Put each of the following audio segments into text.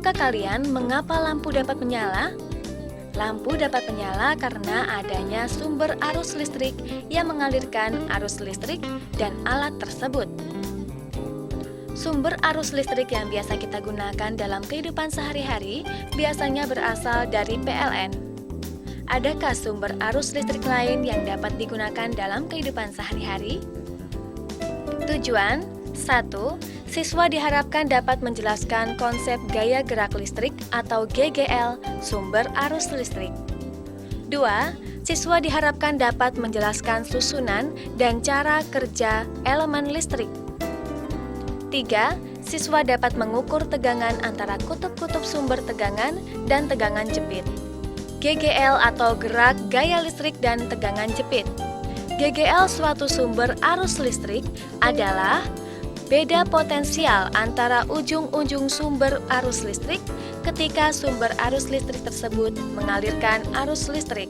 Tahukah kalian mengapa lampu dapat menyala? Lampu dapat menyala karena adanya sumber arus listrik yang mengalirkan arus listrik dan alat tersebut. Sumber arus listrik yang biasa kita gunakan dalam kehidupan sehari-hari biasanya berasal dari PLN. Adakah sumber arus listrik lain yang dapat digunakan dalam kehidupan sehari-hari? Tujuan 1. Siswa diharapkan dapat menjelaskan konsep gaya gerak listrik atau GGL sumber arus listrik. 2. Siswa diharapkan dapat menjelaskan susunan dan cara kerja elemen listrik. 3. Siswa dapat mengukur tegangan antara kutub-kutub sumber tegangan dan tegangan jepit. GGL atau gerak gaya listrik dan tegangan jepit. GGL suatu sumber arus listrik adalah beda potensial antara ujung-ujung sumber arus listrik ketika sumber arus listrik tersebut mengalirkan arus listrik.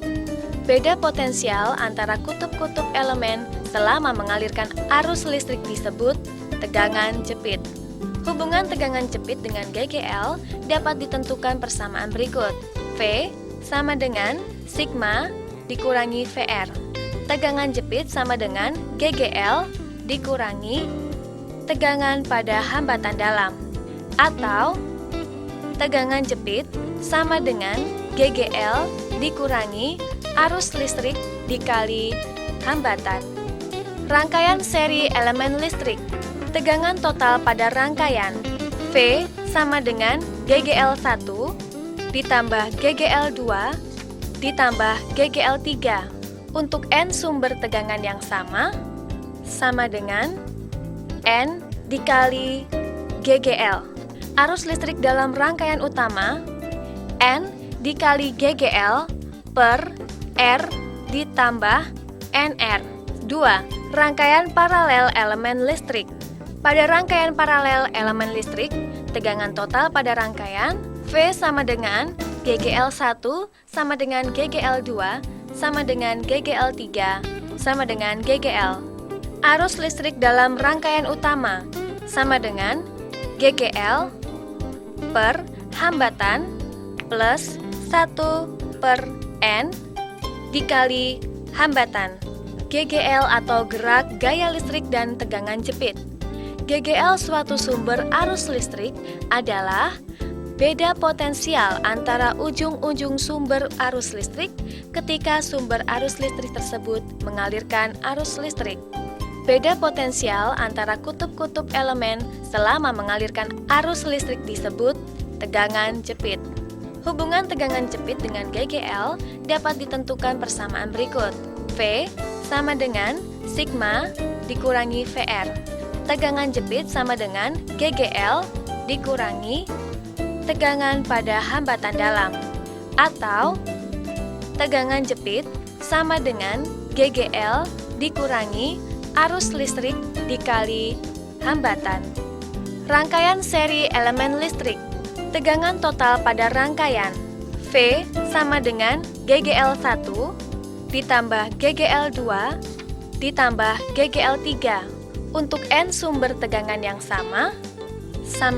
Beda potensial antara kutub-kutub elemen selama mengalirkan arus listrik disebut tegangan jepit. Hubungan tegangan jepit dengan GGL dapat ditentukan persamaan berikut. V sama dengan sigma dikurangi VR. Tegangan jepit sama dengan GGL dikurangi tegangan pada hambatan dalam. Atau tegangan jepit sama dengan GGL dikurangi arus listrik dikali hambatan. Rangkaian seri elemen listrik. Tegangan total pada rangkaian V sama dengan GGL1 ditambah GGL2 ditambah GGL3 untuk N sumber tegangan yang sama dengan N dikali GGL. Arus listrik dalam rangkaian utama N dikali GGL per R ditambah NR. 2. Rangkaian paralel elemen listrik. Pada rangkaian paralel elemen listrik, tegangan total pada rangkaian V sama dengan GGL1 sama dengan GGL2 sama dengan GGL3 sama dengan GGL. Arus listrik dalam rangkaian utama sama dengan GGL per hambatan plus 1 per N dikali hambatan. GGL atau gerak gaya listrik dan tegangan jepit. GGL suatu sumber arus listrik adalah beda potensial antara ujung-ujung sumber arus listrik ketika sumber arus listrik tersebut mengalirkan arus listrik. Beda potensial antara kutub-kutub elemen selama mengalirkan arus listrik disebut tegangan jepit. Hubungan tegangan jepit dengan GGL dapat ditentukan persamaan berikut. V sama dengan sigma dikurangi VR. Tegangan jepit sama dengan GGL dikurangi tegangan pada hambatan dalam. Atau tegangan jepit sama dengan GGL dikurangi arus listrik dikali hambatan. Rangkaian seri elemen listrik. Tegangan total pada rangkaian V sama dengan GGL1 ditambah GGL2 ditambah GGL3 untuk N sumber tegangan yang sama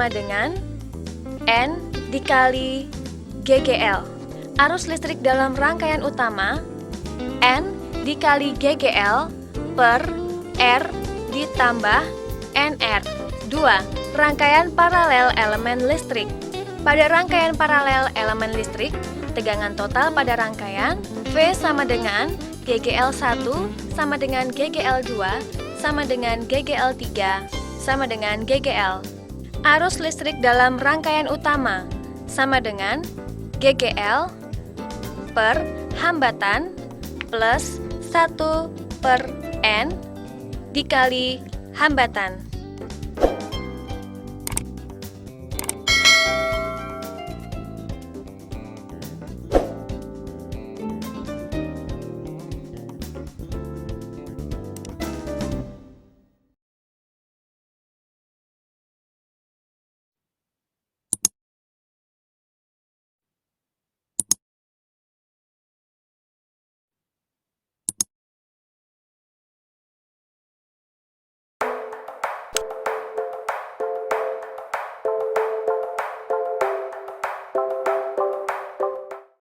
dengan N dikali GGL. Arus listrik dalam rangkaian utama N dikali GGL per R ditambah NR. 2. Rangkaian paralel elemen listrik. Pada rangkaian paralel elemen listrik, tegangan total pada rangkaian V sama dengan GGL1 sama dengan GGL2 sama dengan GGL3 sama dengan GGL. Arus listrik dalam rangkaian utama sama dengan GGL per hambatan plus 1 per N dikali hambatan.